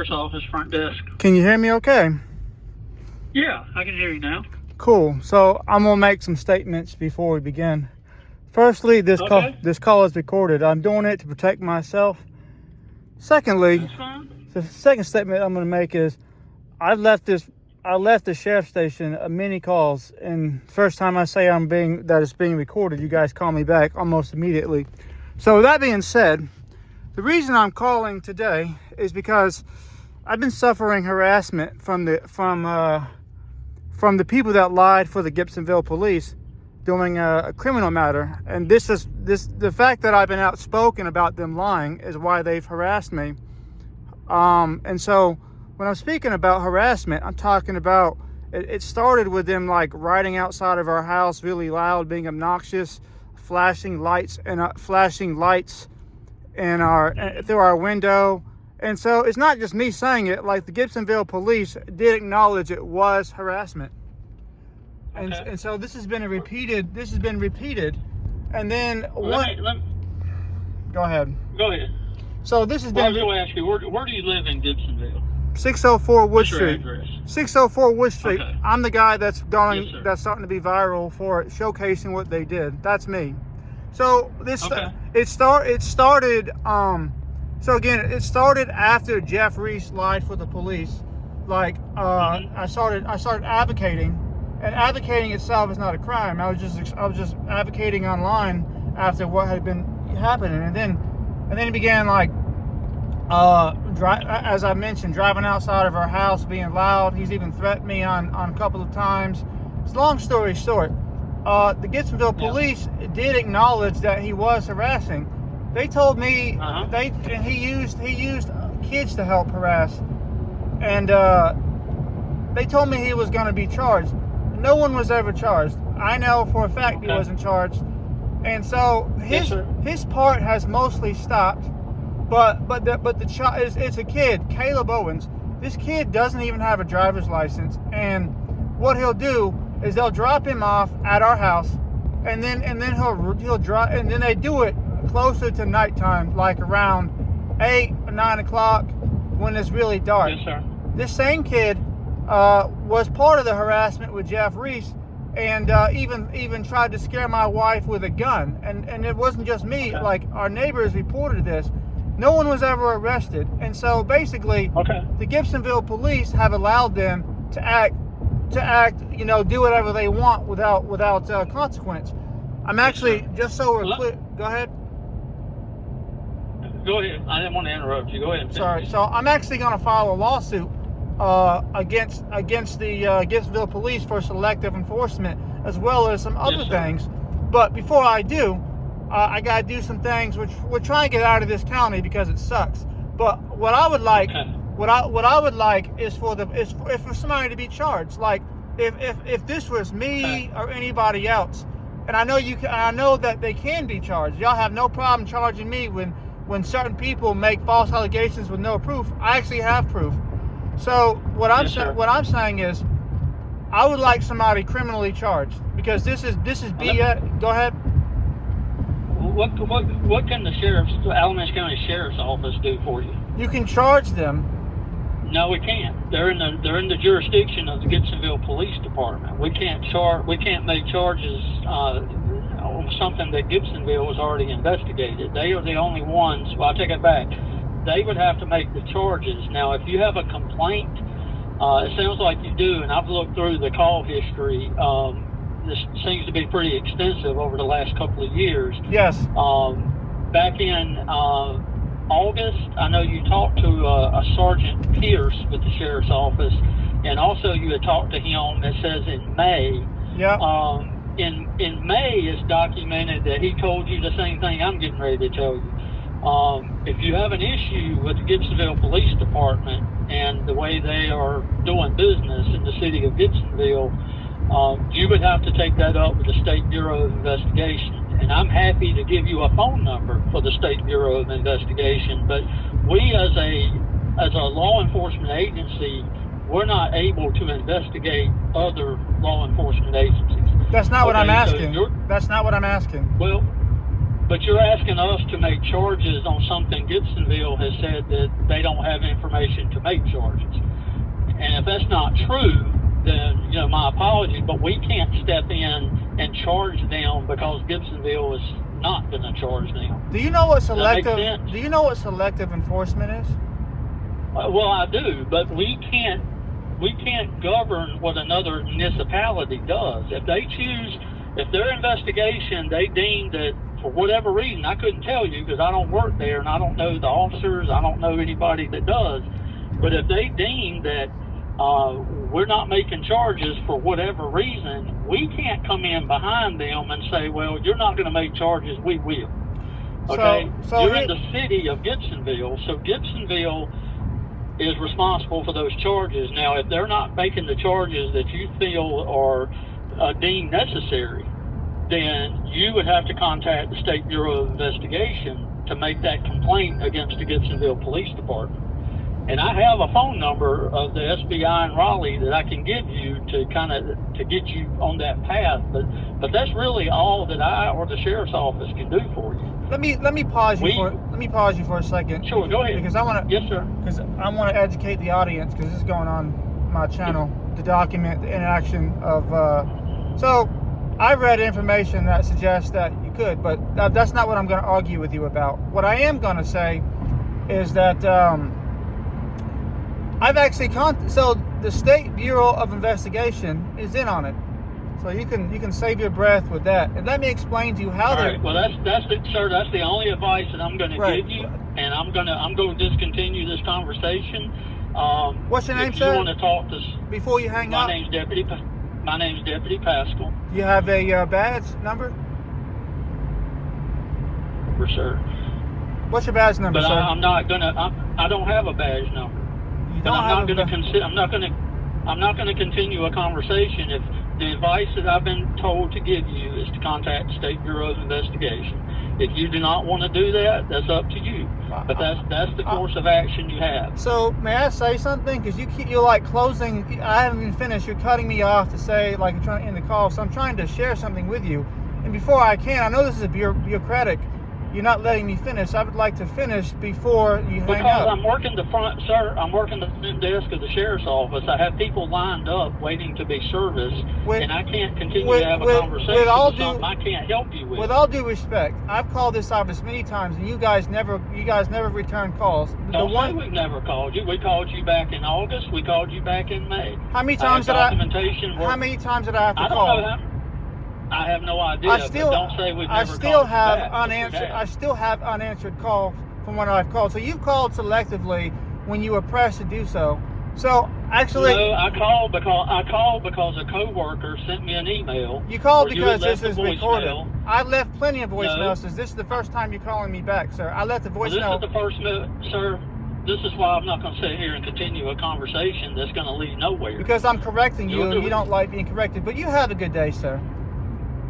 Sheriff's Office front desk. Can you hear me okay? Yeah, I can hear you now. Cool. So I'm going to make some statements before we begin. Firstly, this call is recorded. I'm doing it to protect myself. Secondly, That's fine. the second statement I'm going to make is I left the sheriff's station many calls, and first time I say that it's being recorded, you guys call me back almost immediately. So with that being said, the reason I'm calling today is because I've been suffering harassment from the people that lied for the Gibsonville police doing a criminal matter, and the fact that I've been outspoken about them lying is why they've harassed me. And so when I'm speaking about harassment, I'm talking about it started with them like riding outside of our house really loud, being obnoxious, flashing lights through our window. And so it's not just me saying it, like the Gibsonville police did acknowledge it was harassment. And so this has been repeated. And then go ahead. Go ahead. So this has I been. was going to ask you, where do you live in Gibsonville? 604 Wood What's Street. your address? 604 Wood Street. Okay. I'm the guy that's Yes, sir. that's starting to be viral for showcasing what they did. That's me. So it started. It started after Jeff Reese lied for the police. Like I started advocating, and advocating itself is not a crime. I was just advocating online after what had been happening, and then it began like as I mentioned, driving outside of our house, being loud. He's even threatened me on a couple of times. It's long story short. The Gibsonville police did acknowledge that he was harassing. They told me he used kids to help harass, and they told me he was going to be charged. No one was ever charged. I know for a fact he wasn't charged, and so his part has mostly stopped. But the child it's a kid, Caleb Owens. This kid doesn't even have a driver's license, and what he'll do is they'll drop him off at our house, and then he'll drive, and then they do it closer to nighttime, like around 8 or 9 o'clock when it's really dark. Yes, sir. This same kid was part of the harassment with Jeff Reese, and even tried to scare my wife with a gun, and it wasn't just me. Like our neighbors reported this. No one was ever arrested, and so basically, the Gibsonville police have allowed them to act, do whatever they want without consequence. I'm actually just so we're clear. Go ahead. Go ahead. I didn't want to interrupt you. Go ahead. Sorry. So I'm actually going to file a lawsuit against the Gibsonville police for selective enforcement, as well as some other things. But before I do, I gotta do some things which we're trying to get out of this county because it sucks. But what I would like, what I would like is for somebody to be charged. Like if this was me or anybody else, and I know that they can be charged. Y'all have no problem charging me when certain people make false allegations with no proof. I actually have proof. So what I'm saying is, I would like somebody criminally charged because this is BS. Go ahead. What can the Alamance County Sheriff's Office do for you? You can charge them. No, we can't. They're in the jurisdiction of the Gibsonville Police Department. We can't make charges on something that Gibsonville has already investigated. They are the only ones. Well, I take it back. They would have to make the charges. Now, if you have a complaint, it sounds like you do, and I've looked through the call history. This seems to be pretty extensive over the last couple of years. Yes. Back in August, I know you talked to a Sergeant Pierce with the Sheriff's Office, and also you had talked to him, it says in May. Yeah. In May, it's documented that he told you the same thing I'm getting ready to tell you. If you have an issue with the Gibsonville Police Department and the way they are doing business in the city of Gibsonville, you would have to take that up with the State Bureau of Investigation. And I'm happy to give you a phone number for the State Bureau of Investigation, but we as a law enforcement agency, we're not able to investigate other law enforcement agencies. That's not what I'm asking. That's not what I'm asking. Well, But you're asking us to make charges on something Gibsonville has said that they don't have information to make charges. And if that's not true, then, my apology, but we can't step in and charge them because Gibsonville is not going to charge them. Do you know what Does that make selective? sense? Do you know what selective enforcement is? Well, I do, but we can't govern what another municipality does. If they choose, if their investigation, they deem that for whatever reason, I couldn't tell you because I don't work there and I don't know the officers, I don't know anybody that does, but if they deem that we're not making charges for whatever reason, we can't come in behind them and say, well, you're not going to make charges, we will. Okay? So you're in the city of Gibsonville, so Gibsonville is responsible for those charges. Now, if they're not making the charges that you feel are deemed necessary, then you would have to contact the State Bureau of Investigation to make that complaint against the Gibsonville Police Department. And I have a phone number of the SBI in Raleigh that I can give you to get you on that path. But that's really all that I or the sheriff's office can do for you. Let me pause you for a second. Sure, go ahead. Because I want to. Yes, sir. Because I want to educate the audience because this is going on my channel to document the interaction of. So, I read information that suggests that you could, but that's not what I'm going to argue with you about. What I am going to say is that I've actually so the State Bureau of Investigation is in on it. So you can save your breath with that. And let me explain to you how they're. Right. Well, that's the only advice that I'm going to give you, and I'm going to discontinue this conversation. What's your name, if sir? You want to talk to before you hang my up? My name's Deputy Pascal. You have a badge number? For sure. What's your badge number, But sir? I'm not gonna. I don't have a badge number. You But don't I'm have not going to I'm not going to continue a conversation if the advice that I've been told to give you is to contact the State Bureau of Investigation. If you do not want to do that, that's up to you. But that's the course of action you have. So may I say something? Because you're like closing. I haven't even finished. You're cutting me off to say like you're trying to end the call. So I'm trying to share something with you. And before I can, I know this is a bureaucratic. You're not letting me finish. I would like to finish before you hang up. Because I'm working the front desk of the sheriff's office. I have people lined up waiting to be serviced, and I can't continue to have a conversation with something I can't help you with. With all due respect, I've called this office many times, and you guys never return calls. Don't say we've never called you. We called you back in August. We called you back in May. How many times did I have to call? Don't know I have no idea. I still have unanswered calls from when I've called. So you've called selectively when you were pressed to do so. So actually, no, I called because a coworker sent me an email. You called because this is recorded. I left plenty of voicemails. No. This is the first time you're calling me back, sir. I left the voicemail. This is the first, sir. This is why I'm not going to sit here and continue a conversation that's going to lead nowhere. Because I'm correcting you, and you don't like being corrected. But you have a good day, sir.